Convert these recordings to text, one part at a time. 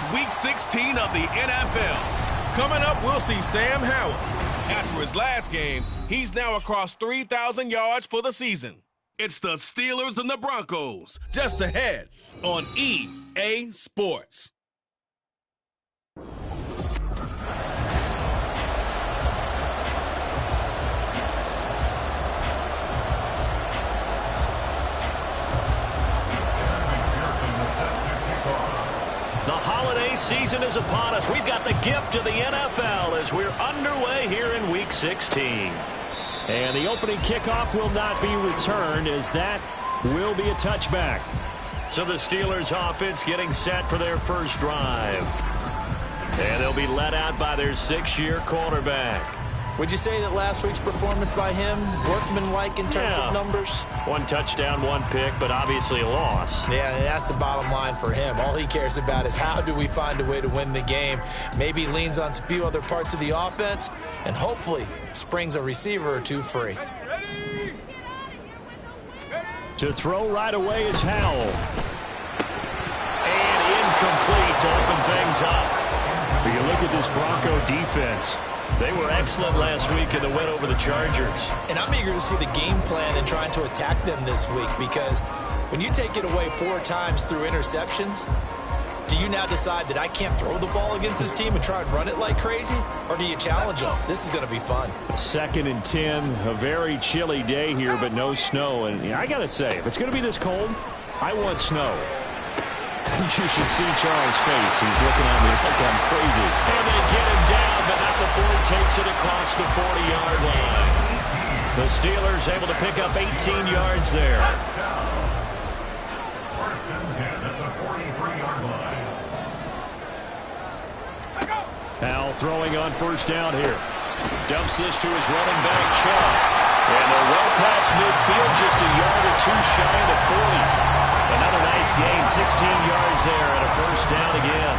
It's Week 16 of the NFL. Coming up, we'll see Sam Howell. After his last game, he's now across 3,000 yards for the season. It's the Steelers and the Broncos, just ahead on EA Sports. The holiday season is upon us. We've got the gift of the NFL as we're underway here in Week 16. And the opening kickoff will not be returned, as that will be a touchback. So the Steelers offense getting set for their first drive. And they'll be led out by their 6-year quarterback. Would you say that last week's performance by him, workmanlike in terms of numbers? 1 touchdown, 1 pick, but obviously a loss. Yeah, and that's the bottom line for him. All he cares about is how do we find a way to win the game. Maybe leans on a few other parts of the offense, and hopefully springs a receiver or two free. To throw right away is Howell. And incomplete to open things up. But you look at this Bronco defense. They were excellent last week in the win over the Chargers. And I'm eager to see the game plan and trying to attack them this week, because when you take it away 4 times through interceptions, do you now decide that I can't throw the ball against this team and try and run it like crazy? Or do you challenge them? This is going to be fun. 2nd and 10, a very chilly day here, but no snow. And I got to say, if it's going to be this cold, I want snow. You should see Charles' face. He's looking at me like I'm crazy. And they get him down, but not before he takes it across the 40-yard line. The Steelers able to pick up 18 yards there. First and 10 at the 43-yard line. Howell throwing on first down here. Dumps this to his running back, Chubb. And they're well past midfield, just a yard or 2 shy of the 40. Another nice gain, 16 yards there, and a first down again.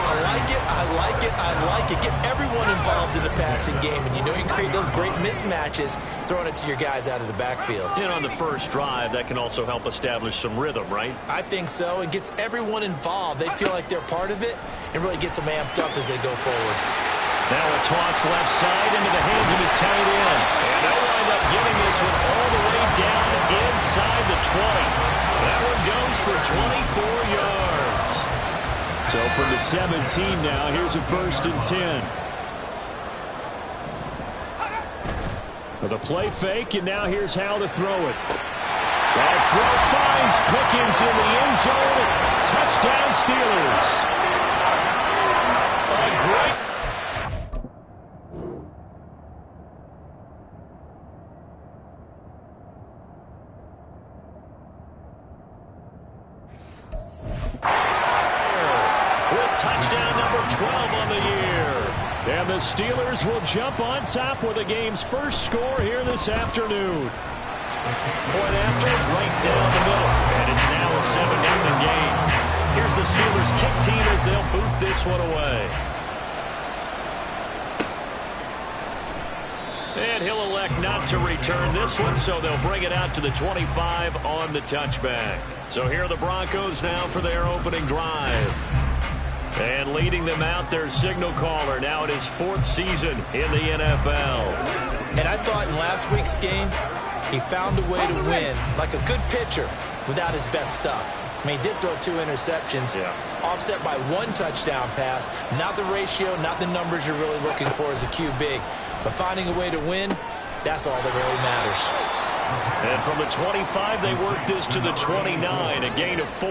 I like it, I like it, I like it. Get everyone involved in the passing game, and you know you can create those great mismatches throwing it to your guys out of the backfield. And on the first drive, that can also help establish some rhythm, right? I think so. It gets everyone involved. They feel like they're part of it and really gets them amped up as they go forward. Now a toss left side into the hands of his tight end. And they'll wind up getting this one all the way down inside the 20. That one goes for 24 yards. So from the 17 now, here's a 1st and 10. For the play fake, and now here's how to throw it. That throw finds Pickens in the end zone. Touchdown Steelers. A great touchdown number 12 on the year. And the Steelers will jump on top with the game's first score here this afternoon. Point after, right down the middle. And it's now a 7-0 game. Here's the Steelers kick team as they'll boot this one away. And he'll elect not to return this one, so they'll bring it out to the 25 on the touchback. So here are the Broncos now for their opening drive. And leading them out, their signal caller, now in his 4th season in the NFL. And I thought in last week's game, he found a way to win like a good pitcher without his best stuff. I mean, he did throw 2 interceptions, offset by 1 touchdown pass. Not the ratio, not the numbers you're really looking for as a QB. But finding a way to win, that's all that really matters. And from the 25, they work this to the 29, a gain of 4.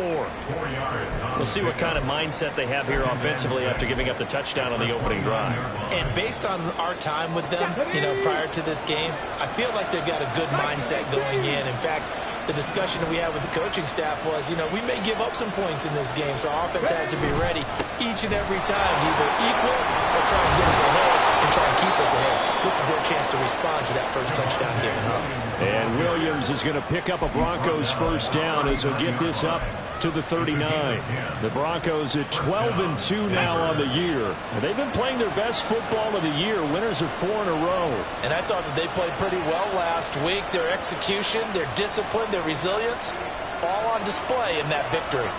We'll see what kind of mindset they have here offensively after giving up the touchdown on the opening drive. And based on our time with them, prior to this game, I feel like they've got a good mindset going in. In fact, the discussion that we had with the coaching staff was, we may give up some points in this game, so our offense has to be ready each and every time to either equal or try and get us ahead and try and keep us ahead. This is their chance to respond to that first touchdown given up. And Williams is going to pick up a Broncos first down as he'll get this up to the 39. The Broncos at 12-2 now on the year. And they've been playing their best football of the year. Winners of 4 in a row. And I thought that they played pretty well last week. Their execution, their discipline, their resilience, all on display in that victory.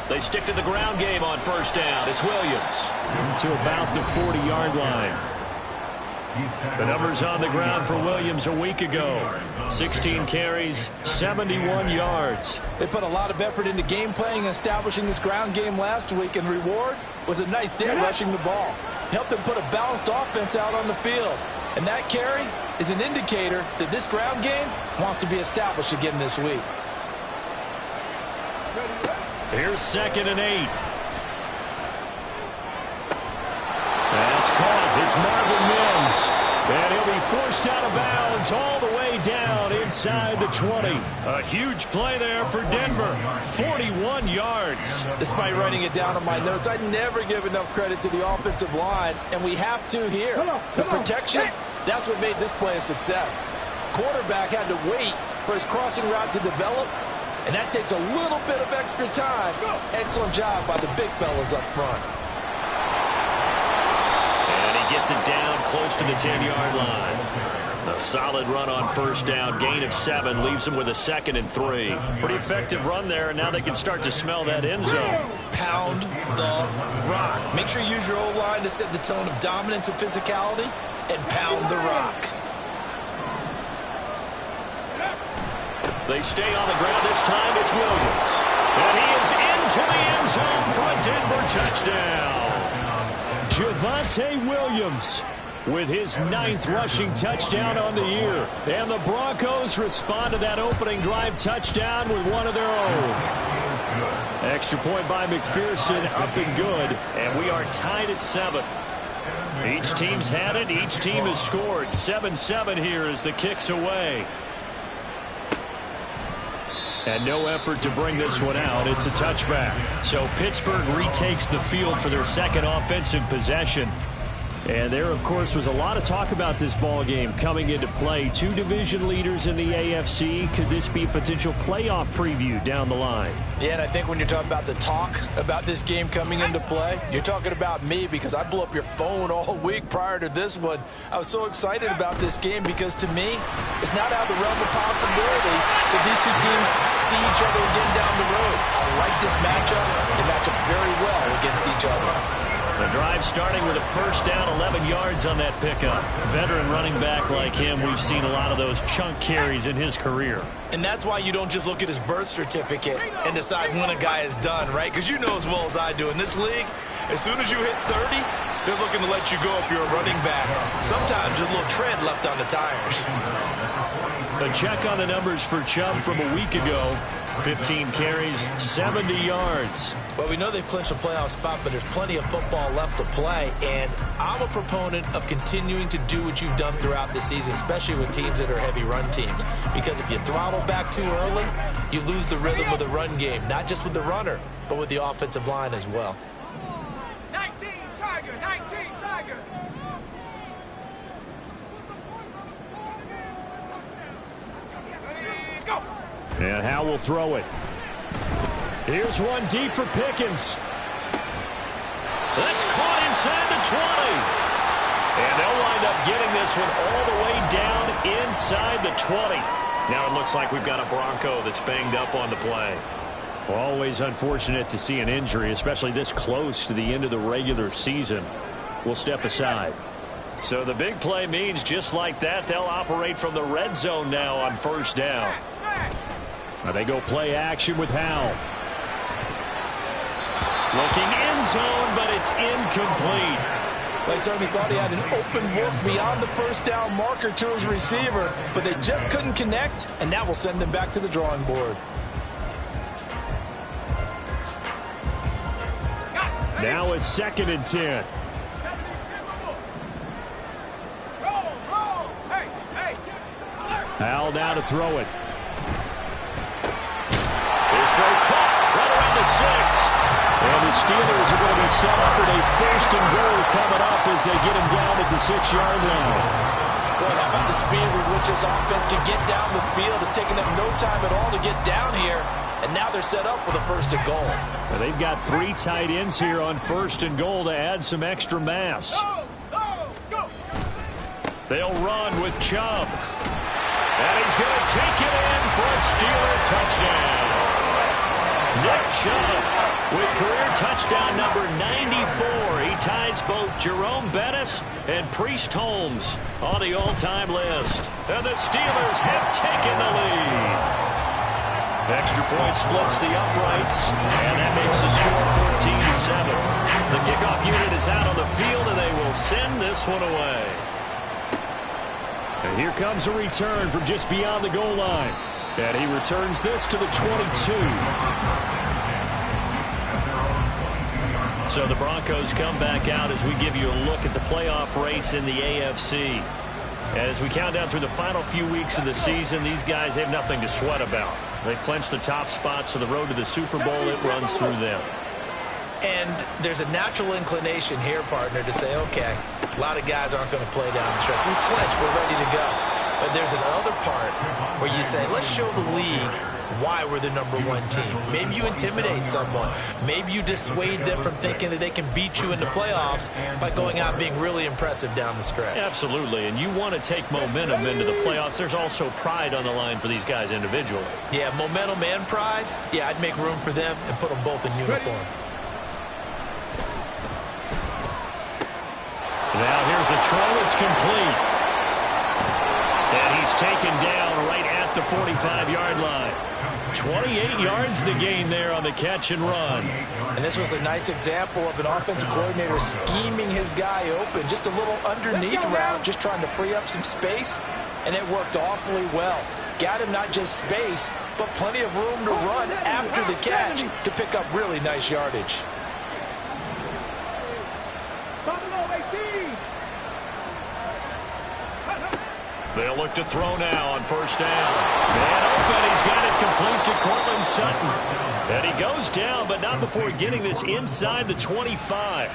They stick to the ground game on first down. It's Williams to about the 40-yard line. The numbers on the ground for Williams a week ago. 16 carries, 71 yards. They put a lot of effort into game planning and establishing this ground game last week, and the reward was a nice day rushing the ball. Helped them put a balanced offense out on the field. And that carry is an indicator that this ground game wants to be established again this week. Here's 2nd and 8. That's caught. It's Marvin Mims. And he'll be forced out of bounds all the way down inside the 20. A huge play there for Denver. 41 yards. Despite writing it down on my notes, I never give enough credit to the offensive line, and we have to here. The protection, that's what made this play a success. Quarterback had to wait for his crossing route to develop, and that takes a little bit of extra time. Excellent job by the big fellas up front. Gets it down close to the 10-yard line. A solid run on first down. Gain of 7 leaves them with a 2nd and 3. Pretty effective run there, and now they can start to smell that end zone. Pound the rock. Make sure you use your O-line to set the tone of dominance and physicality, and pound the rock. They stay on the ground this time. It's Williams. And he is into the end zone for a Denver touchdown. Javonte Williams with his 9th rushing touchdown on the year. And the Broncos respond to that opening drive touchdown with one of their own. Extra point by McPherson, up and good. And we are tied at 7. Each team's had it. Each team has scored. 7-7 here as the kick's away. And no effort to bring this one out. It's a touchback. So Pittsburgh retakes the field for their 2nd offensive possession. And there, of course, was a lot of talk about this ball game coming into play. 2 division leaders in the AFC. Could this be a potential playoff preview down the line? Yeah, and I think when you're talking about the talk about this game coming into play, you're talking about me, because I blew up your phone all week prior to this one. I was so excited about this game because, to me, it's not out of the realm of possibility that these two teams see each other again down the road. I like this matchup. They match up very well against each other. The drive starting with a first down, 11 yards on that pickup. Veteran running back like him, we've seen a lot of those chunk carries in his career. And that's why you don't just look at his birth certificate and decide when a guy is done, right? Because you know as well as I do, in this league, as soon as you hit 30, they're looking to let you go if you're a running back. Sometimes there's a little tread left on the tires. A check on the numbers for Chubb from a week ago. 15 carries, 70 yards. Well, we know they've clinched a playoff spot, but there's plenty of football left to play. And I'm a proponent of continuing to do what you've done throughout the season, especially with teams that are heavy run teams. Because if you throttle back too early, you lose the rhythm of the run game, not just with the runner, but with the offensive line as well. 19 Tiger, 19 Tiger. Let's go. And Howe will throw it. Here's one deep for Pickens. That's caught inside the 20. And they'll wind up getting this one all the way down inside the 20. Now it looks like we've got a Bronco that's banged up on the play. Always unfortunate to see an injury, especially this close to the end of the regular season. We'll step aside. So the big play means just like that, they'll operate from the red zone now on first down. Now they go play action with Howe. Looking end zone, but it's incomplete. They certainly thought he had an open look beyond the first down marker to his receiver, but they just couldn't connect, and that will send them back to the drawing board. Now it's 2nd and 10. Howell now to throw it. His throw caught right around the 6. And the Steelers are going to be set up with a 1st and goal coming up as they get him down at the 6-yard line. Boy, how about the speed with which this offense can get down the field? It's taken them no time at all to get down here. And now they're set up with a 1st and goal. Well, they've got 3 tight ends here on 1st and goal to add some extra mass. They'll run with Chubb. And he's going to take it in for a Steeler touchdown. Nick Chubb with career touchdown number 94. He ties both Jerome Bettis and Priest Holmes on the all-time list. And the Steelers have taken the lead. Extra point splits the uprights, and that makes the score 14-7. The kickoff unit is out on the field, and they will send this one away. And here comes a return from just beyond the goal line. And he returns this to the 22. So the Broncos come back out as we give you a look at the playoff race in the AFC. As we count down through the final few weeks of the season, these guys have nothing to sweat about. They clinched the top spots, so the road to the Super Bowl, it runs through them. And there's a natural inclination here, partner, to say, okay, a lot of guys aren't going to play down the stretch. We've clinched. We're ready to go. But there's another part where you say, let's show the league why we're the #1 team. Maybe you intimidate someone. Maybe you dissuade them from thinking that they can beat you in the playoffs by going out and being really impressive down the stretch. Absolutely, and you want to take momentum into the playoffs. There's also pride on the line for these guys individually. Yeah, momentum and pride. Yeah, I'd make room for them and put them both in uniform. Now here's a throw. It's complete. And he's taken down right at the 45-yard line. 28 yards the gain there on the catch and run. And this was a nice example of an offensive coordinator scheming his guy open. Just a little underneath route, just trying to free up some space, and it worked awfully well. Got him not just space, but plenty of room to run after the catch to pick up really nice yardage. They'll look to throw now on first down. And open, he's got it complete to Cortland Sutton. And he goes down, but not before getting this inside the 25.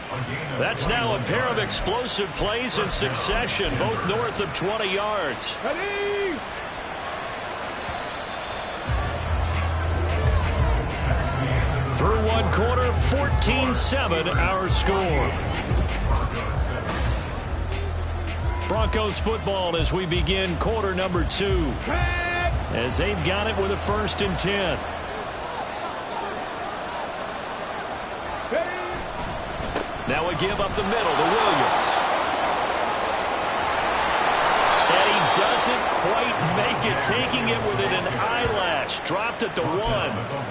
That's now a pair of explosive plays in succession, both north of 20 yards. Ready? Through one quarter, 14-7 our score. Broncos football as we begin quarter number 2. As they've got it with a 1st and 10. Now a give up the middle to Williams. And he doesn't quite make it, taking it within an eyelash. Dropped at the 1.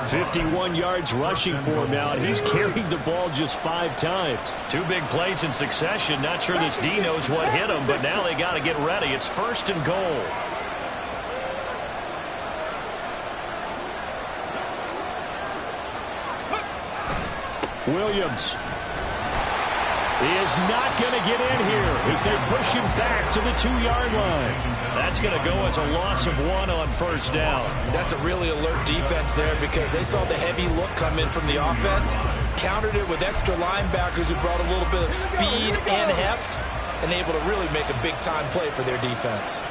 51 yards rushing for him now, and he's carried the ball just 5 times. 2 big plays in succession. Not sure this D knows what hit him, but now they got to get ready. It's 1st and goal. Williams. He is not going to get in here as they push him back to the 2-yard line. That's going to go as a loss of 1 on first down. That's a really alert defense there because they saw the heavy look come in from the offense, countered it with extra linebackers who brought a little bit of speed and heft, and able to really make a big-time play for their defense.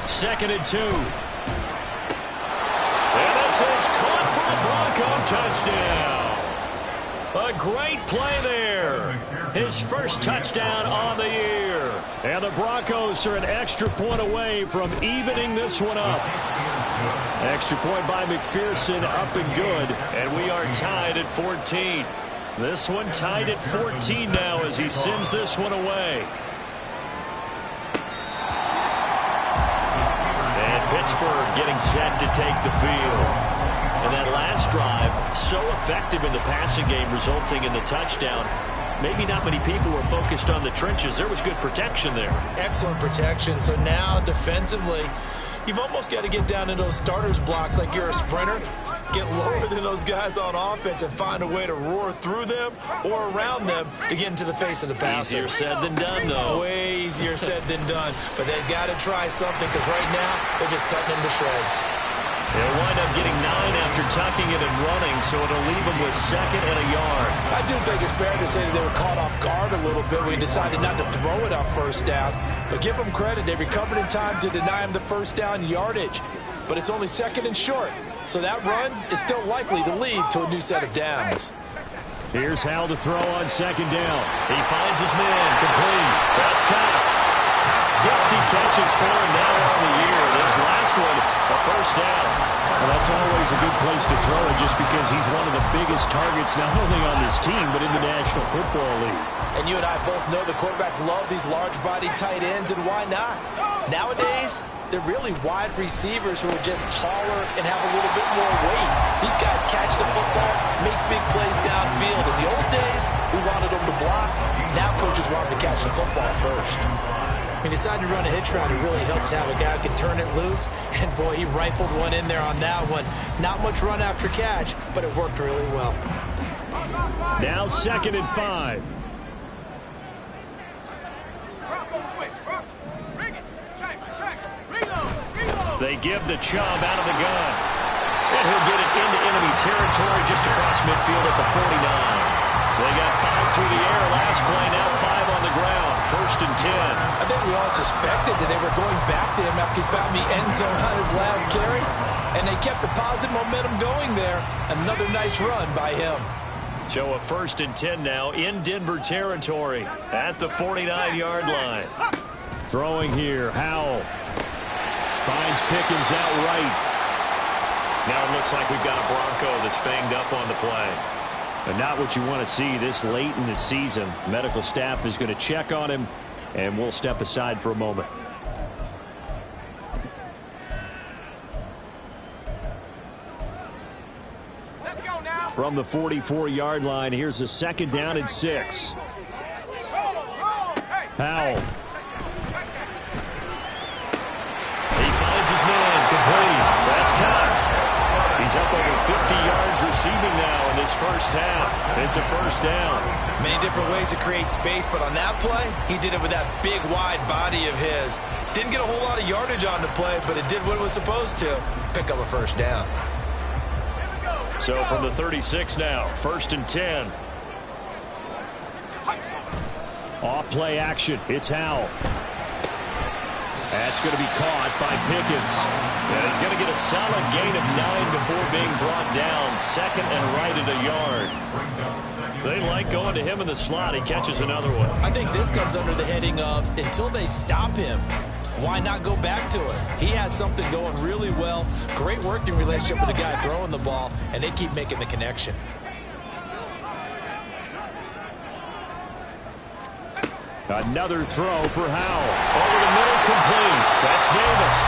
Second and 2. And this is caught for a Bronco touchdown. A great play there. His first touchdown on the year. And the Broncos are an extra point away from evening this one up. Extra point by McPherson, up and good. And we are tied at 14. This one tied at 14 now as he sends this one away. Pittsburgh getting set to take the field. And that last drive, so effective in the passing game, resulting in the touchdown. Maybe not many people were focused on the trenches. There was good protection there. Excellent protection. So now, defensively, you've almost got to get down in those starters blocks like you're a sprinter. Get lower than those guys on offense and find a way to roar through them or around them to get into the face of the passer. Easier said than done, though. Way easier said than done. But they've got to try something because right now they're just cutting them to shreds. They'll wind up getting 9 after tucking it and running, so it'll leave them with 2nd and a yard. I do think it's fair to say that they were caught off guard a little bit when we decided not to throw it on first down. But give them credit. They recovered in time to deny him the first down yardage. But it's only 2nd and short. So that run is still likely to lead to a new set of downs. Here's Hal to throw on 2nd down. He finds his man, complete. That's Cox. 60 catches for him now on the year. This last one, a first down. Well, that's always a good place to throw it just because he's one of the biggest targets not only on this team but in the National Football League. And you and I both know the quarterbacks love these large-bodied tight ends, and why not? Nowadays, they're really wide receivers who are just taller and have a little bit more weight. These guys catch the football, make big plays downfield. In the old days, we wanted them to block. Now coaches want them to catch the football first. He decided to run a hitch route. It really helped to have a guy who could turn it loose. And, boy, he rifled one in there on that one. Not much run after catch, but it worked really well. Now 2nd and 5. They give the Chubb out of the gun. And he'll get it into enemy territory just across midfield at the 49. They got 5 through the air last play, now 5 on the ground. 1st and 10. I think we all suspected that they were going back to him after he found the end zone on his last carry. And they kept the positive momentum going there. Another nice run by him. So a 1st and 10 now in Denver territory at the 49-yard line. Throwing here, Howell. Finds Pickens out right. Now it looks like we've got a Bronco that's banged up on the play. And not what you want to see this late in the season. Medical staff is going to check on him, and we'll step aside for a moment. Let's go now. From the 44-yard line, here's a 2nd down and 6. Howell. He finds his man complete. That's Cox. He's up over 50 yards receiving now in this first half. It's a 1st down. Many different ways to create space, but on that play, he did it with that big, wide body of his. Didn't get a whole lot of yardage on the play, but it did what it was supposed to. Pick up a 1st down. So from the 36 now, 1st and 10. Off play action. It's Howell. That's going to be caught by Pickens. And he's going to get a solid gain of 9 before being brought down. 2nd and right at a yard. They like going to him in the slot. He catches another one. I think this comes under the heading of until they stop him, why not go back to it? He has something going really well. Great working relationship with the guy throwing the ball, and they keep making the connection. Another throw for Howell. Over the middle, complete. That's Davis.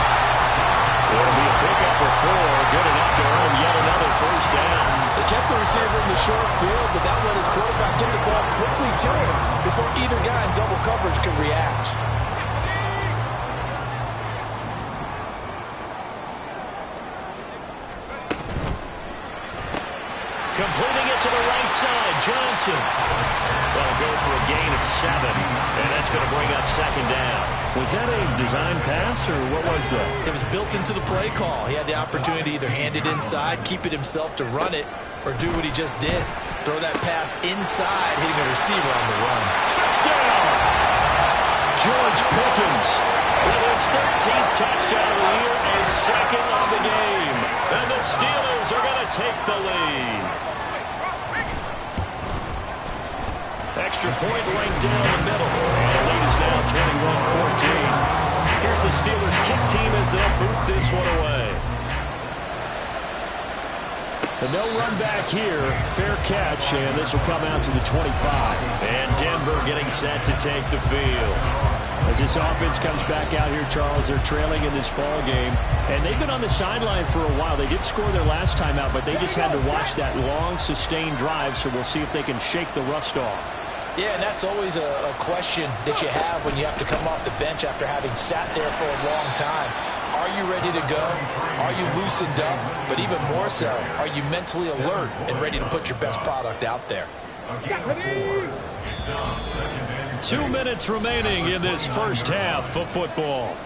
It'll be a pickup for 4. Good enough to earn yet another 1st down. They kept the receiver in the short field, but that let his quarterback get the ball quickly to him before either guy in double coverage could react. Completing it to the right side, Johnson. That'll go for a gain of 7, and that's going to bring up 2nd down. Was that a design pass, or what was that? It was built into the play call. He had the opportunity to either hand it inside, keep it himself to run it, or do what he just did. Throw that pass inside, hitting a receiver on the run. Touchdown! George Pickens with his 13th touchdown of the year and 2nd of the game. And the Steelers are going to take the lead. Extra point right down the middle. And the lead is now 21-14. Here's the Steelers kick team as they'll boot this one away. The no run back here. Fair catch, and this will come out to the 25. And Denver getting set to take the field. As this offense comes back out here, Charles, they're trailing in this ball game. And they've been on the sideline for a while. They did score their last time out, but they just had to watch that long, sustained drive, so we'll see if they can shake the rust off. Yeah, and that's always a question that you have when you have to come off the bench after having sat there for a long time. Are you ready to go? Are you loosened up? But even more so, are you mentally alert and ready to put your best product out there? 2 minutes remaining in this first half of football.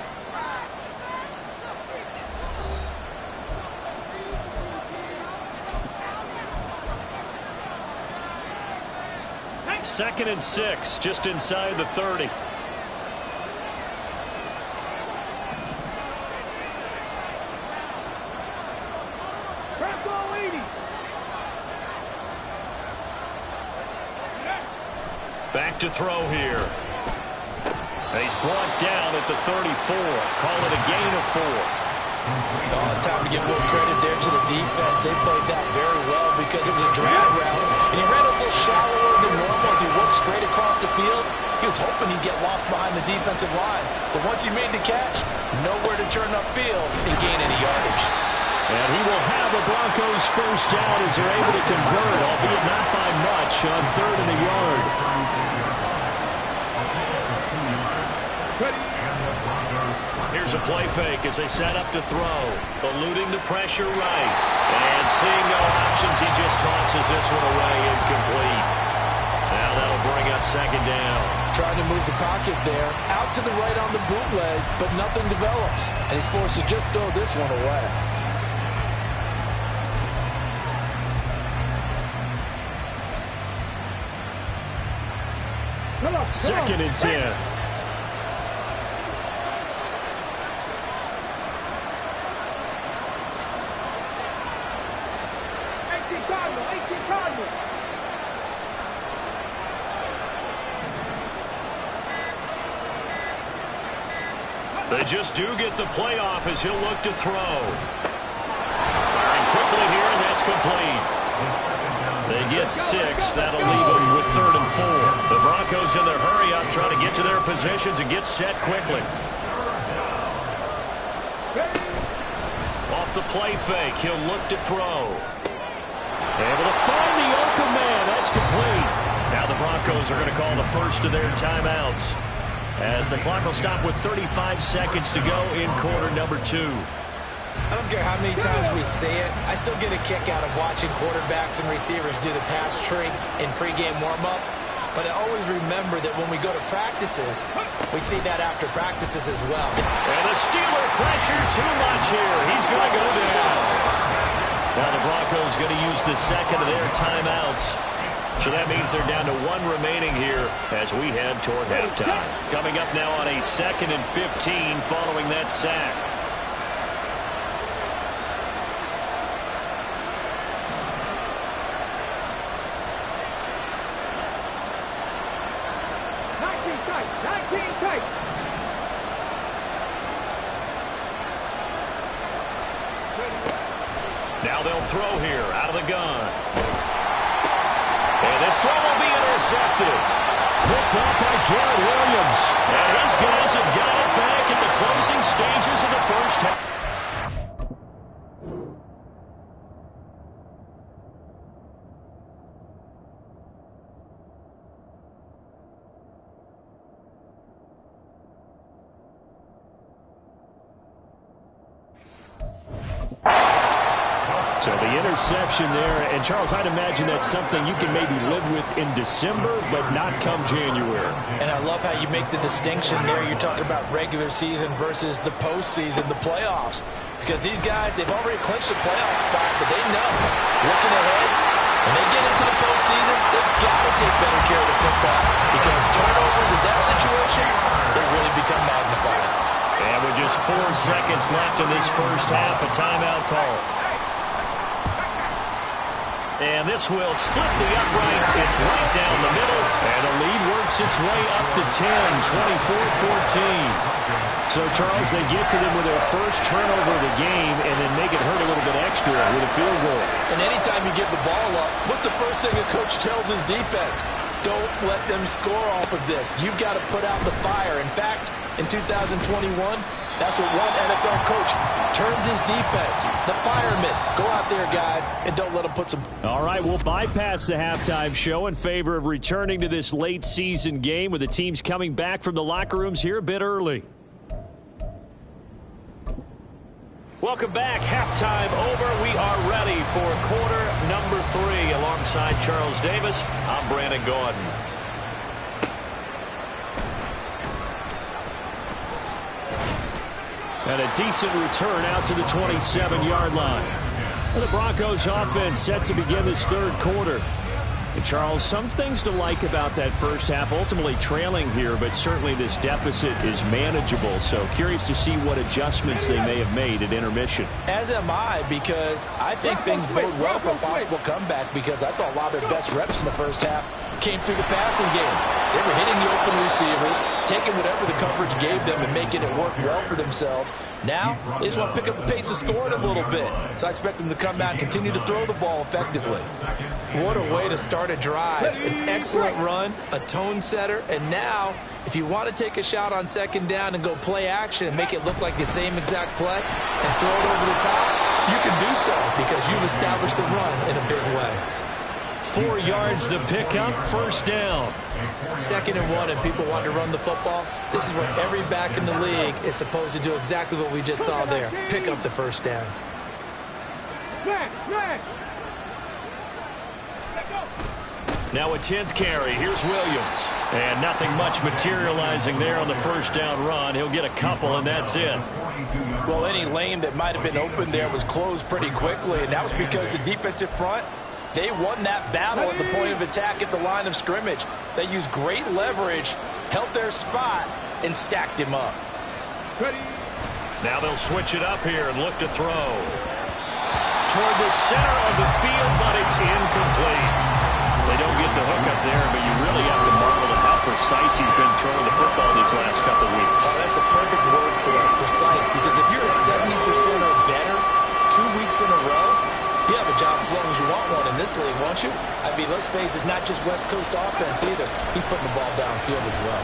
Second and 6, just inside the 30. Back to throw here. He's brought down at the 34. Call it a gain of 4. Oh, it's time to give a little credit there to the defense. They played that very well because it was a drag route, and he ran a little shallower than normal as he worked straight across the field. He was hoping he'd get lost behind the defensive line, but once he made the catch, nowhere to turn upfield and gain any yardage. And he will have the Broncos first down as they're able to convert, albeit not by much, on 3rd and a yard. Here's a play fake as they set up to throw. Eluding the pressure right. And seeing no options, he just tosses this one away incomplete. Now that'll bring up 2nd down. Trying to move the pocket there. Out to the right on the bootleg, but nothing develops. And he's forced to just throw this one away. 2nd and 10. They just do get the playoff as he'll look to throw. Firing quickly here, and that's complete. They get 6. That'll leave them with 3rd and 4. The Broncos in their hurry-up trying to get to their positions and get set quickly. Off the play fake, he'll look to throw. Able to find the open man. That's complete. Now the Broncos are going to call the first of their timeouts, as the clock will stop with 35 seconds to go in quarter number 2. I don't care how many times we say it, I still get a kick out of watching quarterbacks and receivers do the pass tree in pregame warm-up. But I always remember that when we go to practices, we see that after practices as well. And the Steeler pressure too much here. He's going to go down. Now the Broncos going to use the second of their timeouts. So that means they're down to 1 remaining here as we head toward halftime. Coming up now on a 2nd and 15 following that sack. Now they'll throw here out of the gun. And this throw will be intercepted. Picked up by Garrett Williams. And his guys have got it back in the closing stages of the first half. So the interception there, and Charles, I'd imagine that's something you can maybe live with in December, but not come January. And I love how you make the distinction there. You're talking about regular season versus the postseason, the playoffs. Because these guys, they've already clinched the playoff spot, but they know, looking ahead, when they get into the postseason, they've got to take better care of the football. Because turnovers in that situation, they really become magnified. And with just 4 seconds left in this first half, a timeout call. And this will split the uprights. It's right down the middle. And the lead works its way up to 10, 24-14. So, Charles, they get to them with their first turnover of the game and then make it hurt a little bit extra with a field goal. And anytime you give the ball up, what's the first thing a coach tells his defense? Don't let them score off of this. You've got to put out the fire. In fact, in 2021, that's what one NFL coach termed his defense. The firemen. Go out there, guys, and don't let them put some... All right, we'll bypass the halftime show in favor of returning to this late season game with the teams coming back from the locker rooms here a bit early. Welcome back. Halftime over. We are ready for quarter number 3. Alongside Charles Davis, I'm Brandon Gordon. And a decent return out to the 27-yard line. And the Broncos offense set to begin this third quarter. And Charles, some things to like about that first half, ultimately trailing here, but certainly this deficit is manageable. So curious to see what adjustments they may have made at intermission. As am I, because I think things bode well for a possible comeback, because I thought a lot of their best reps in the first half came through the passing game. They were hitting the open receivers, taking whatever the coverage gave them and making it work well for themselves. Now, they just want to pick up the pace of scoring a little bit. So I expect them to come out and continue to throw the ball effectively. What a way to start a drive. An excellent run, a tone setter, and now, if you want to take a shot on second down and go play action and make it look like the same exact play and throw it over the top, you can do so because you've established the run in a big way. 4 yards the pickup, first down. 2nd and 1 and people want to run the football. This is where every back in the league is supposed to do exactly what we just saw there. Pick up the first down. Now a 10th carry. Here's Williams. And nothing much materializing there on the first down run. He'll get a couple, and that's it. Well, any lane that might have been open there was closed pretty quickly, and that was because the defensive front, they won that battle at the point of attack at the line of scrimmage. They used great leverage, held their spot, and stacked him up. Now they'll switch it up here and look to throw. Toward the center of the field, but it's incomplete. They don't get the hook up there, but you really have to marvel at how precise he's been throwing the football these last couple weeks. Oh, that's a perfect word for it, precise, because if you're at 70% or better 2 weeks in a row, you have a job as long as you want one in this league, won't you? I mean, let's face it, it's not just West Coast offense either. He's putting the ball downfield as well.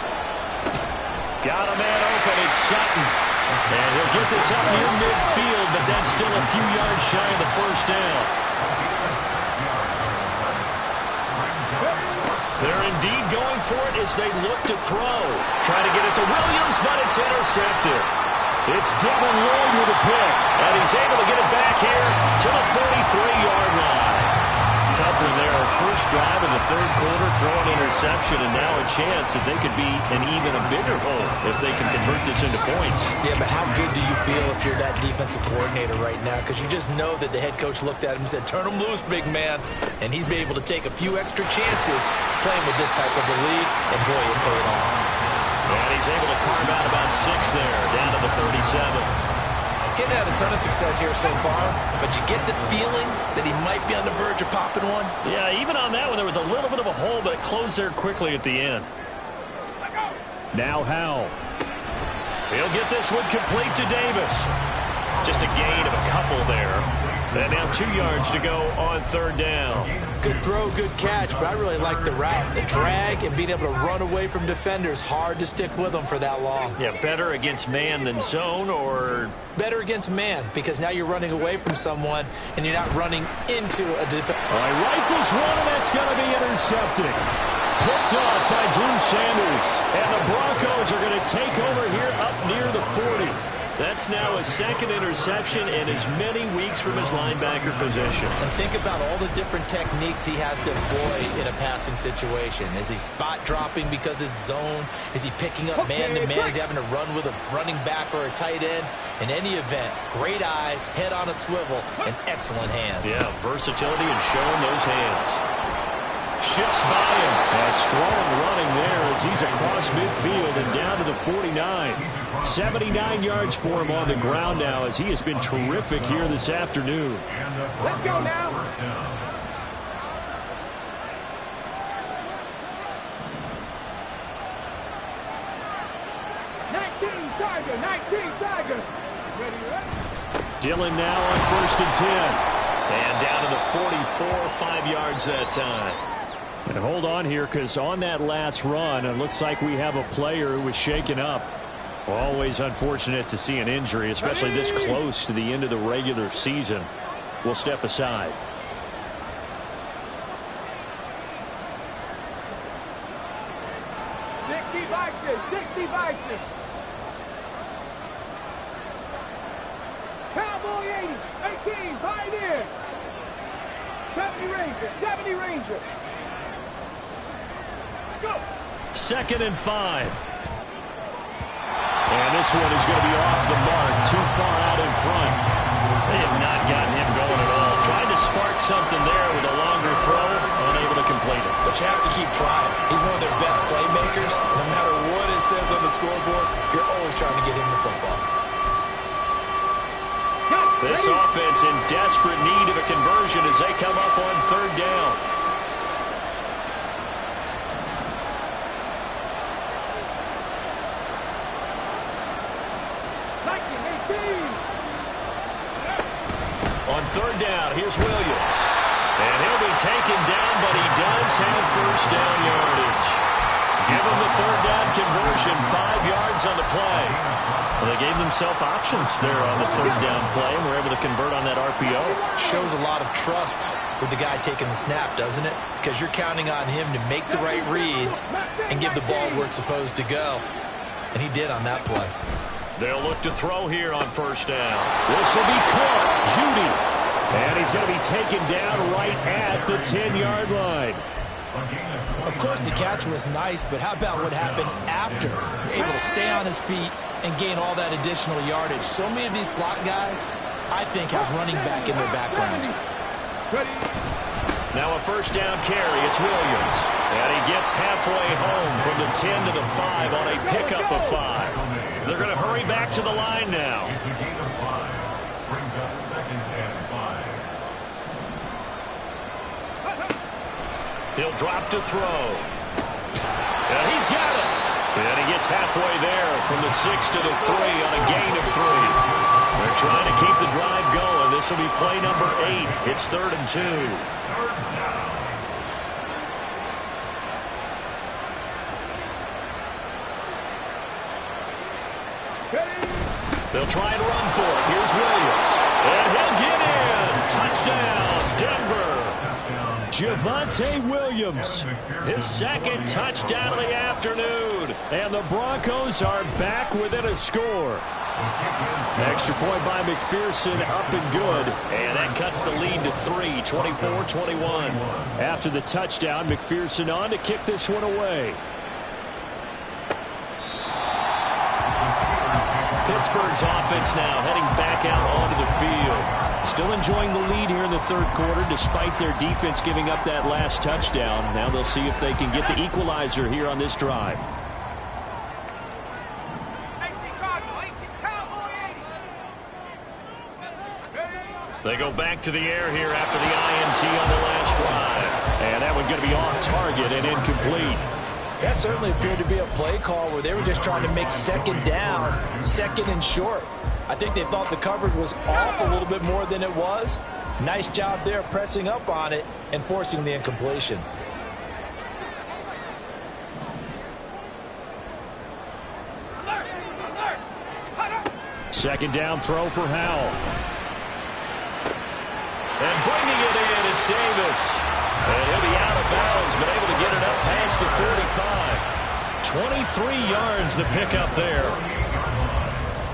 Got a man open, it's Sutton. And he'll get this up near midfield, but that's still a few yards shy of the first down. They're indeed going for it as they look to throw. Trying to get it to Williams, but it's intercepted. It's Devin Lloyd with a pick, and he's able to get it back here to the 43-yard line. Tough one there. First drive in the third quarter, throw an interception, and now a chance that they could be in even a bigger hole if they can convert this into points. Yeah, but how good do you feel if you're that defensive coordinator right now? Because you just know that the head coach looked at him and said, turn him loose, big man. And he'd be able to take a few extra chances playing with this type of a lead, and boy, it paid off. And he's able to carve out about 6 there, down to the 37. Getting had a ton of success here so far, but you get the feeling that he might be on the verge of popping one. Yeah, even on that one, there was a little bit of a hole, but it closed there quickly at the end. Now Howell. He'll get this one complete to Davis. Just a gain of a couple there. And now 2 yards to go on third down. Good throw, good catch, but I really like the route. The drag and being able to run away from defenders. Hard to stick with them for that long. Yeah, better against man than zone, or? Better against man, because now you're running away from someone and you're not running into a defender. All right, rifles one, and that's going to be intercepted. Picked off by Drew Sanders. And the Broncos are going to take over here up near the 40. That's now a second interception in as many weeks from his linebacker position. And think about all the different techniques he has to employ in a passing situation. Is he spot dropping because it's zone? Is he picking up man-to-man? Is he having to run with a running back or a tight end? In any event, great eyes, head on a swivel, and excellent hands. Yeah, versatility and showing those hands. Shifts by him. A strong running there as he's across midfield and down to the 49. 79 yards for him on the ground now as he has been terrific here this afternoon. Let's go now. Tiger. Dillon now on 1st and 10. And down to the 44, 5 yards that time. And hold on here, because on that last run, it looks like we have a player who was shaken up. Always unfortunate to see an injury, especially this close to the end of the regular season. We'll step aside. Cowboy 80, 18, Pioneer. 70 Ranger. Let's go. 2nd and 5. And this one is going to be off the mark, too far out in front. They have not gotten him going at all. Tried to spark something there with a longer throw, unable to complete it. But you have to keep trying. He's one of their best playmakers. No matter what it says on the scoreboard, you're always trying to get him the football. This offense in desperate need of a conversion as they come up on third down. On third down, here's Williams. And he'll be taken down, but he does have first down yardage. Give him the third down conversion, 5 yards on the play. Well, they gave themselves options there on the third down play, and were able to convert on that RPO. Shows a lot of trust with the guy taking the snap, doesn't it? Because you're counting on him to make the right reads and give the ball where it's supposed to go. And he did on that play. They'll look to throw here on first down. This will be caught. Judy. And he's going to be taken down right at the 10-yard line. Of course, the catch was nice, but how about what happened after? Able to stay on his feet and gain all that additional yardage. So many of these slot guys, I think, have running back in their background. Now a first down carry. It's Williams. And he gets halfway home from the 10 to the 5 on a pickup of 5. They're going to hurry back to the line now. It's a gain of 5. Brings up 2nd and 5. He'll drop to throw. And he's got it. And he gets halfway there from the 6 to the 3 on a gain of 3. They're trying to keep the drive going. This will be play number 8. It's 3rd and 2. They'll try and run for it. Here's Williams. And he'll get in. Touchdown, Denver. Javonte Williams, his 2nd touchdown of the afternoon. And the Broncos are back within a score. Extra point by McPherson, up and good. And that cuts the lead to 3, 24-21. After the touchdown, McPherson on to kick this one away. Pittsburgh's offense now heading back out onto the field. Still enjoying the lead here in the 3rd quarter despite their defense giving up that last touchdown. Now they'll see if they can get the equalizer here on this drive. They go back to the air here after the INT on the last drive. And that one going to be off target and incomplete. That certainly appeared to be a play call where they were just trying to make 2nd down, 2nd and short. I think they thought the coverage was off a little bit more than it was. Nice job there pressing up on it and forcing the incompletion. Second down throw for Howell. And bringing it in, it's Davis. And he'll be out of bounds, but able to get it up past the 35. 23 yards the pickup there.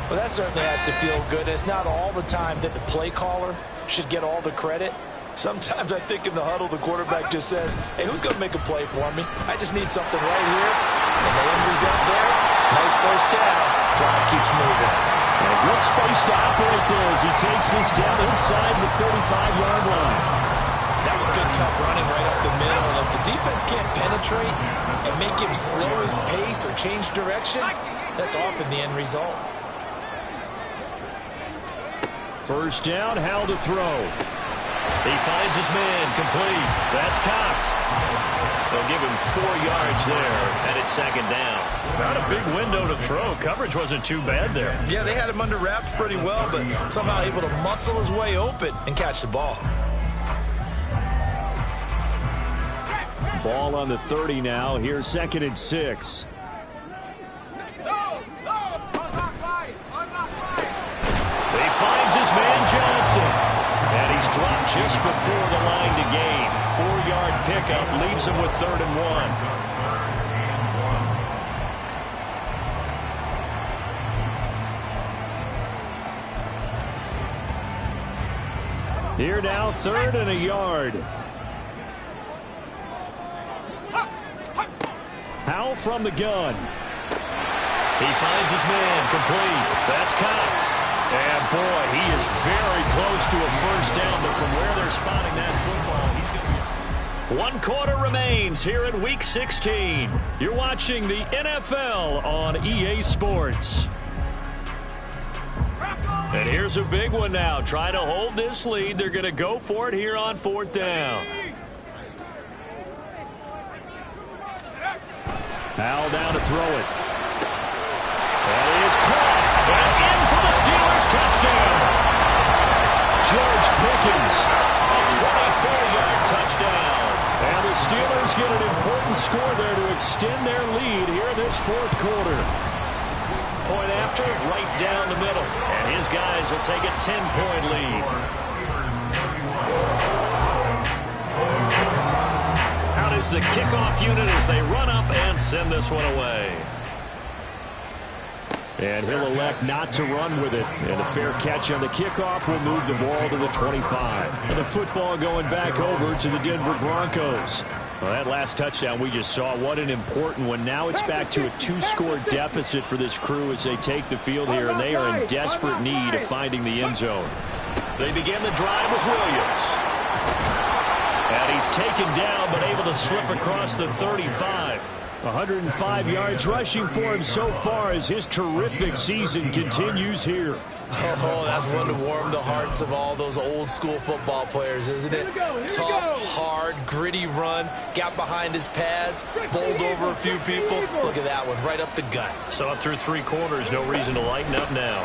Well, that certainly has to feel good. It's not all the time that the play caller should get all the credit. Sometimes I think in the huddle, the quarterback just says, hey, who's going to make a play for me? I just need something right here. And the end result there, nice first down. Drive keeps moving. And a good space to operate there as he takes this down inside the 35-yard line. That was good, tough running right up the middle. And if the defense can't penetrate and make him slow his pace or change direction, that's often the end result. First down, Howell to throw. He finds his man, complete. That's Cox. They'll give him 4 yards there, and it's 2nd down. Not a big window to throw. Coverage wasn't too bad there. Yeah, they had him under wraps pretty well, but somehow able to muscle his way open and catch the ball. Ball on the 30 now. Here's 2nd and 6. He finds his man Johnson. And he's dropped just before the line to gain. 4-yard pickup leaves him with 3rd and 1. Here now, 3rd and a yard. Howell from the gun. He finds his man, complete. That's Cox. And, boy, he is very close to a first down, but from where they're spotting that football, he's going to be... 1 quarter remains here in Week 16. You're watching the NFL on EA Sports. And here's a big one now. Trying to hold this lead. They're going to go for it here on 4th down. Howell down to throw it. That is caught. And in for the Steelers touchdown. George Pickens. A 24-yard touchdown. And the Steelers get an important score there to extend their lead here in this fourth quarter. Point after, right down the middle. And his guys will take a 10-point lead. Out is the kickoff unit as they run up and send this one away. And he'll elect not to run with it. And a fair catch on the kickoff will move the ball to the 25. And the football going back over to the Denver Broncos. Well, that last touchdown we just saw, what an important one. Now it's back to a 2-score deficit for this crew as they take the field here, and they are in desperate need of finding the end zone. They begin the drive with Williams. And he's taken down but able to slip across the 35. 105 yards rushing for him so far as his terrific season continues here. Oh, that's one to warm the hearts of all those old school football players, isn't it? Tough, hard, gritty run, got behind his pads, bowled over a few people. Look at that one, right up the gut. So up through 3 quarters, no reason to lighten up now.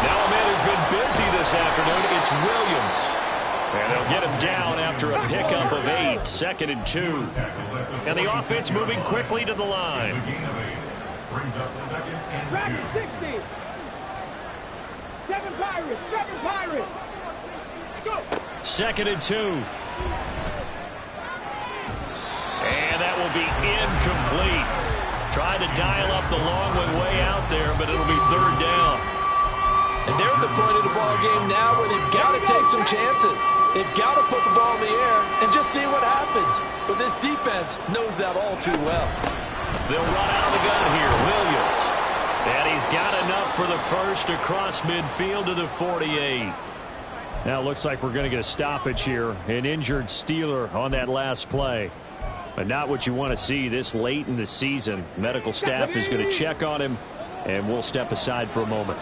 Now a man who's been busy this afternoon, it's Williams. And they'll get him down after a pickup of 8, 2nd and 2. And the offense moving quickly to the line. Brings up 2nd and 2. 60. 7 Pirates, 7 Pirates. Go. 2nd and 2. And that will be incomplete. Tried to dial up the long one way out there, but it'll be 3rd down. And they're at the point of the ball game now where they've got to take some chances. They've got to put the ball in the air and just see what happens. But this defense knows that all too well. They'll run out of the gun here. Williams. And he's got enough for the first across midfield to the 48. Now it looks like we're going to get a stoppage here. An injured Steeler on that last play. But not what you want to see this late in the season. Medical staff is going to check on him, and we'll step aside for a moment.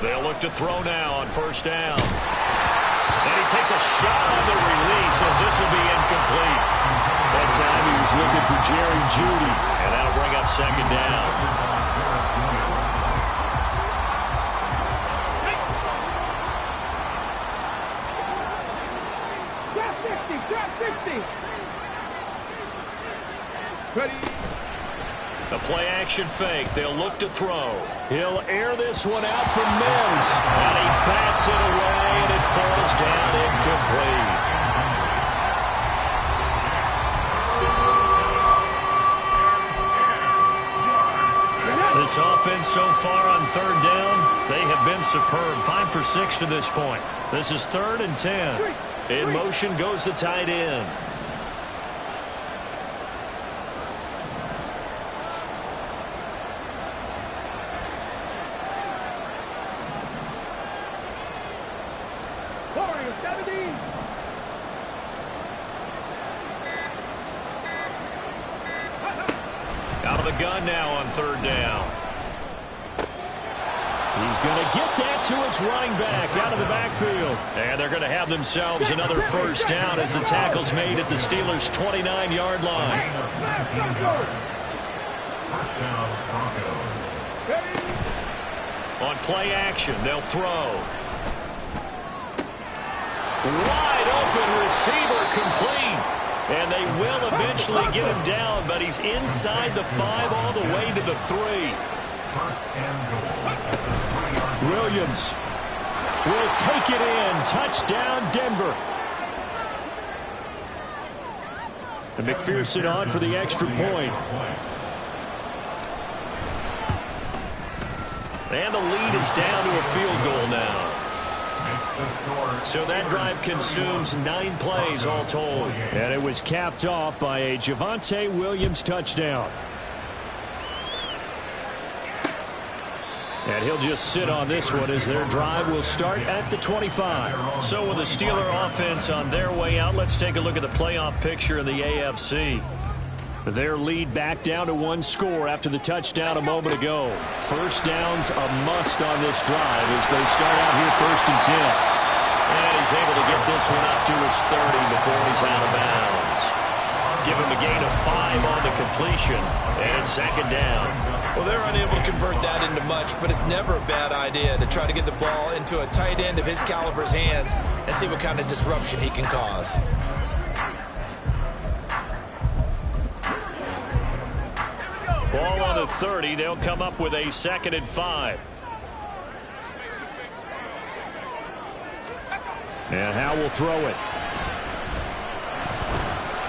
They'll look to throw now on 1st down. And he takes a shot on the release as this will be incomplete. That time he was looking for Jerry Jeudy. And that'll bring up 2nd down. The play-action fake. They'll look to throw. He'll air this one out from Mims. And he bats it away, and it falls down incomplete. This offense so far on 3rd down, they have been superb. 5 for 6 to this point. This is 3rd and 10. In motion goes the tight end. Out of the gun now on 3rd down. He's going to get that to his running back out of the backfield. And they're going to have themselves another 1st down as the tackle's made at the Steelers' 29-yard line. 1st down, Broncos. On play action, they'll throw. Wide open receiver complete. And they will eventually get him down, but he's inside the 5 all the way to the 3. 1st and goal. Williams will take it in. Touchdown, Denver. And McPherson on for the extra point. And the lead is down to a field goal now. So that drive consumes 9 plays all told. And it was capped off by a Javonte Williams touchdown. And he'll just sit on this one as their drive will start at the 25. So with the Steeler offense on their way out, let's take a look at the playoff picture in the AFC. Their lead back down to 1 score after the touchdown a moment ago. 1st down's a must on this drive as they start out here 1st and 10. And he's able to get this one up to his 30 before he's out of bounds. Give him a gain of 5 on the completion. And second down. Well, they're unable to convert that into much, but it's never a bad idea to try to get the ball into a tight end of his caliber's hands and see what kind of disruption he can cause. Ball on the 30. They'll come up with a 2nd and 5. And Howe will throw it.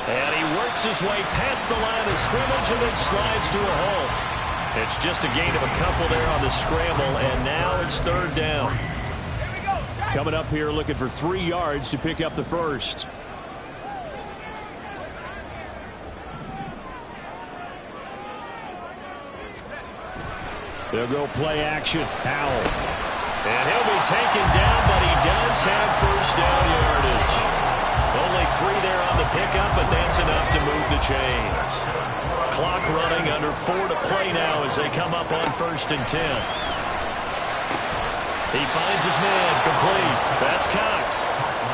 And he works his way past the line of scrimmage and then slides to a hole. It's just a gain of a couple there on the scramble, and now it's 3rd down. Coming up here looking for 3 yards to pick up the first. They'll go play action. Howell. And he'll be taken down, but he does have first down yardage. Only 3 there on the pickup, but that's enough to move the chains. Clock running, under 4 to play now as they come up on 1st and 10. He finds his man, complete. That's Cox.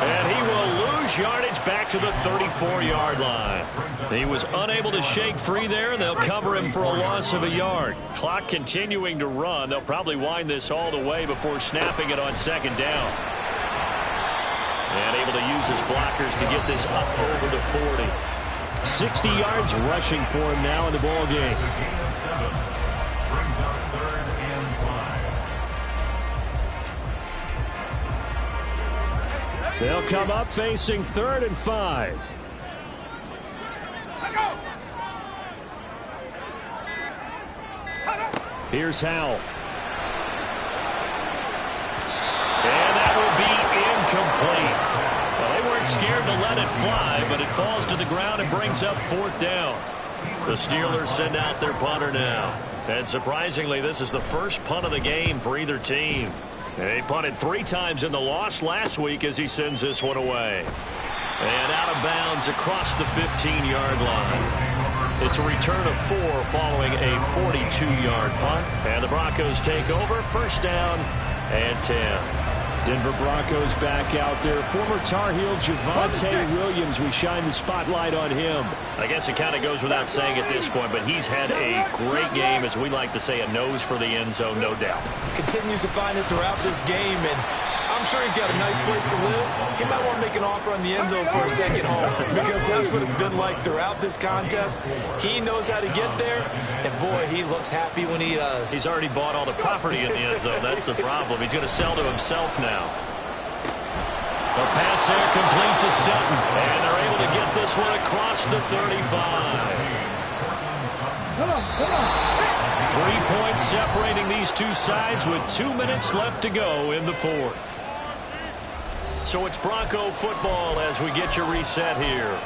And he will lose yardage back to the 34-yard line. He was unable to shake free there, and they'll cover him for a loss of a yard. Clock continuing to run. They'll probably wind this all the way before snapping it on 2nd down. And able to use his blockers to get this up over to 40. 60 yards rushing for him now in the ball game. Brings up 3rd and 5. They'll come up facing 3rd and 5. Here's Howell. And that will be incomplete. Well, they weren't scared to let it fly, but it falls to the ground and brings up 4th down. The Steelers send out their punter now. And surprisingly, this is the first punt of the game for either team. They punted 3 times in the loss last week as he sends this one away. And out of bounds across the 15-yard line. It's a return of 4 following a 42-yard punt. And the Broncos take over, 1st down and 10. Denver Broncos back out there. Former Tar Heel Javonte Williams, we shine the spotlight on him. I guess it kind of goes without saying at this point, but he's had a great game, as we like to say, a nose for the end zone, no doubt. Continues to find it throughout this game, and I'm sure he's got a nice place to live. He might want to make an offer on the end zone for a second home, because that's what it's been like throughout this contest. He knows how to get there, and boy, he looks happy when he does. He's already bought all the property in the end zone. That's the problem. He's going to sell to himself now. The pass there complete to Sutton, and they're able to get this one across the 35. 3 points separating these two sides with 2 minutes left to go in the 4th. So it's Bronco football as we get your reset here.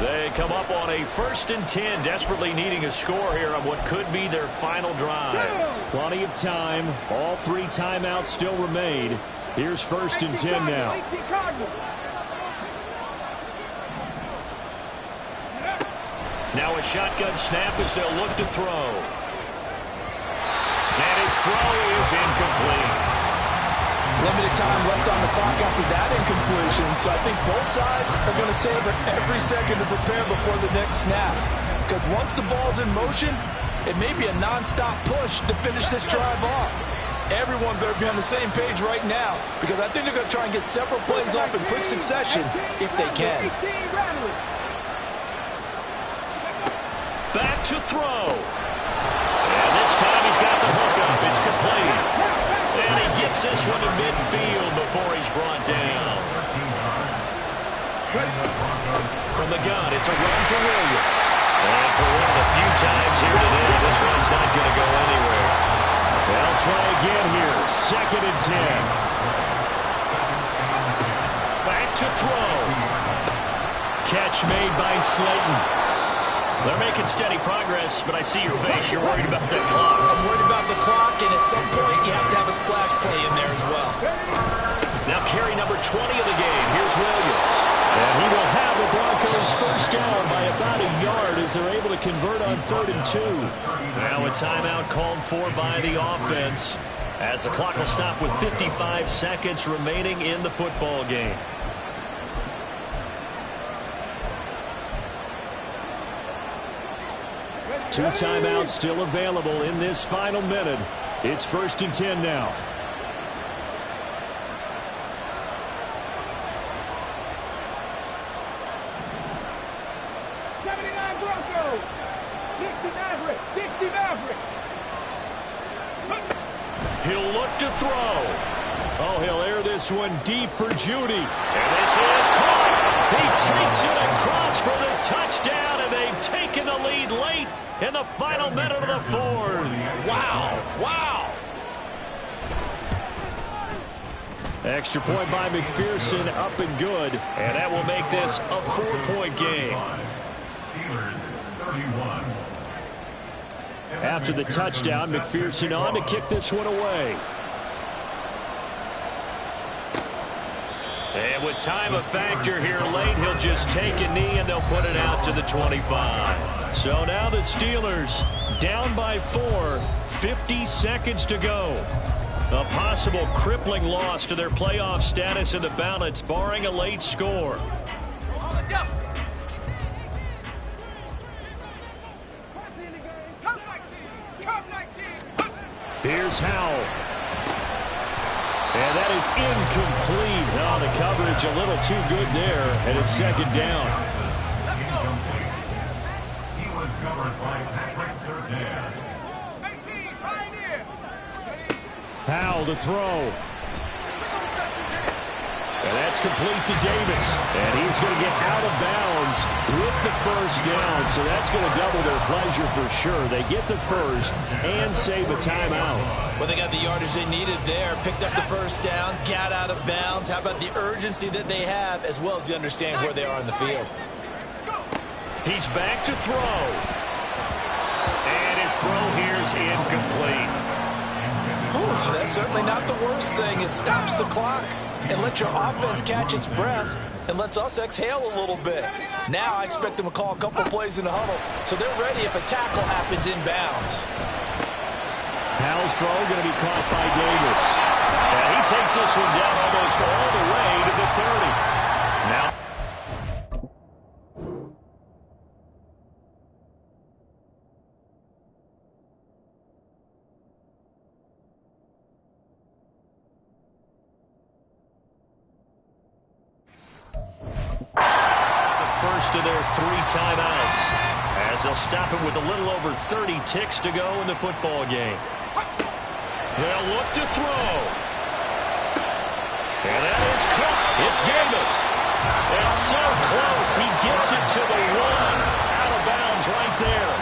They come up on a 1st and 10, desperately needing a score here on what could be their final drive. Plenty of time. All 3 timeouts still remain. Here's 1st and 10 now. Now a shotgun snap as they'll look to throw. And his throw is incomplete. Limited time left on the clock after that incompletion, so I think both sides are going to savor every second to prepare before the next snap. Because once the ball's in motion, it may be a non-stop push to finish this drive off. Everyone better be on the same page right now, because I think they're going to try and get several plays off in quick succession if they can. Back to throw. And this time he's got the hook up. It's complete. And he gets this one to midfield before he's brought down. From the gun, it's a run for Williams. And for one of the few times here today, this one's not going to go anywhere. They'll try again here. 2nd and 10. Back to throw. Catch made by Slayton. They're making steady progress, but I see your face. You're worried about that clock. I'm worried about the clock, and at some point, you have to have a splash play in there as well. Now carry number 20 of the game. Here's Williams. And he will have the Broncos 1st down by about a yard as they're able to convert on 3rd and 2. Now a timeout called for by the offense as the clock will stop with 55 seconds remaining in the football game. 2 timeouts still available in this final minute. It's 1st and 10 now. Broncos. 60 Maverick. 60 Maverick. He'll look to throw. Oh, he'll air this one deep for Judy. And this is caught. He takes it across for the touchdown, and they've taken the lead late in the final minute of the 4th. Wow. Wow. Extra point by McPherson, up and good. And that will make this a 4-point game. Steelers 31. After the touchdown, McPherson on to kick this one away. And with time a factor here late, he'll just take a knee and they'll put it out to the 25. So now the Steelers down by 4, 50 seconds to go. A possible crippling loss to their playoff status in the balance, barring a late score. Here's Howell. And that is incomplete. Oh, the coverage a little too good there, and it's 2nd down. He was covered by Patrick Surtain. Howell to throw. And that's complete to Davis. And he's going to get out of bounds with the 1st down. So that's going to double their pleasure for sure. They get the 1st and save a timeout. Well, they got the yardage they needed there. Picked up the 1st down, got out of bounds. How about the urgency that they have, as well as the understanding where they are in the field? He's back to throw. And his throw here's incomplete. Ooh, that's certainly not the worst thing. It stops the clock and lets your offense catch its breath and lets us exhale a little bit. Now I expect them to call a couple plays in the huddle, so they're ready if a tackle happens inbounds. Howell's throw going to be caught by Davis. And he takes this one down almost all the way to the 30. Now, first of their 3 timeouts, as they'll stop it with a little over 30 ticks to go in the football game. They'll look to throw. And that is caught. It's Davis. It's so close. He gets it to the 1. Out of bounds right there.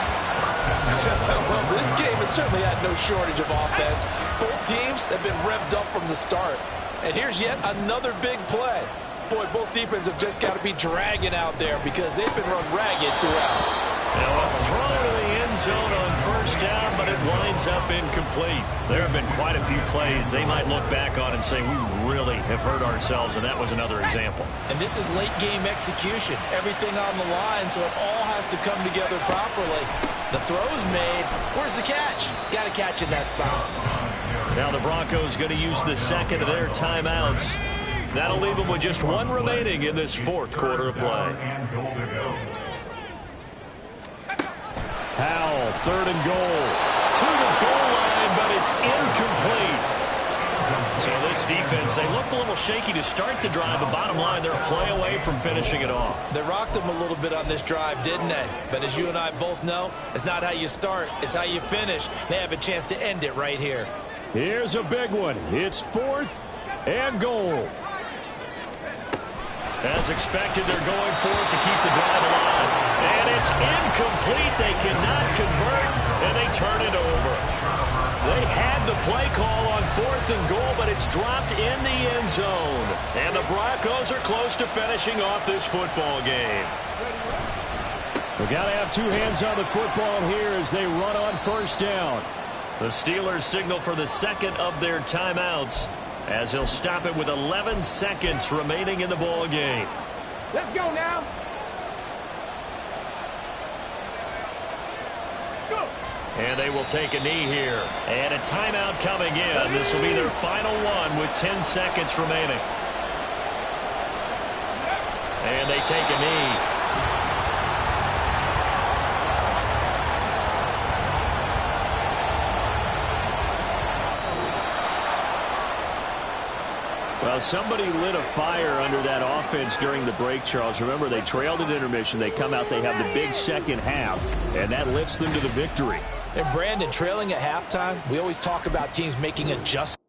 Well, this game has certainly had no shortage of offense. Both teams have been revved up from the start. And here's yet another big play. Boy, both defenses have just got to be dragging out there because they've been run ragged throughout. Now a throw to the end zone on 1st down, but it winds up incomplete. There have been quite a few plays they might look back on and say, we really have hurt ourselves, and that was another example. And this is late game execution. Everything on the line, so it all has to come together properly. The throw's made. Where's the catch? Got to catch in that spot. Now the Broncos going to use the 2nd of their timeouts. That'll leave them with just 1 remaining in this 4th quarter of play. Howell, 3rd and goal. To the goal line, but it's incomplete. So this defense, they looked a little shaky to start the drive, but bottom line, they're a play away from finishing it off. They rocked them a little bit on this drive, didn't they? But as you and I both know, it's not how you start, it's how you finish. They have a chance to end it right here. Here's a big one. It's 4th and goal. As expected, they're going for it to keep the drive alive. And it's incomplete. They cannot convert, and they turn it over. They had the play call on 4th and goal, but it's dropped in the end zone. And the Broncos are close to finishing off this football game. We've got to have 2 hands on the football here as they run on 1st down. The Steelers signal for the 2nd of their timeouts, as he'll stop it with 11 seconds remaining in the ball game. Let's go now. Go. And they will take a knee here. And a timeout coming in. This will be their final one with 10 seconds remaining. And they take a knee. Well, somebody lit a fire under that offense during the break, Charles. Remember, they trailed at intermission. They come out, they have the big second half, and that lifts them to the victory. And Brandon, trailing at halftime, we always talk about teams making adjustments.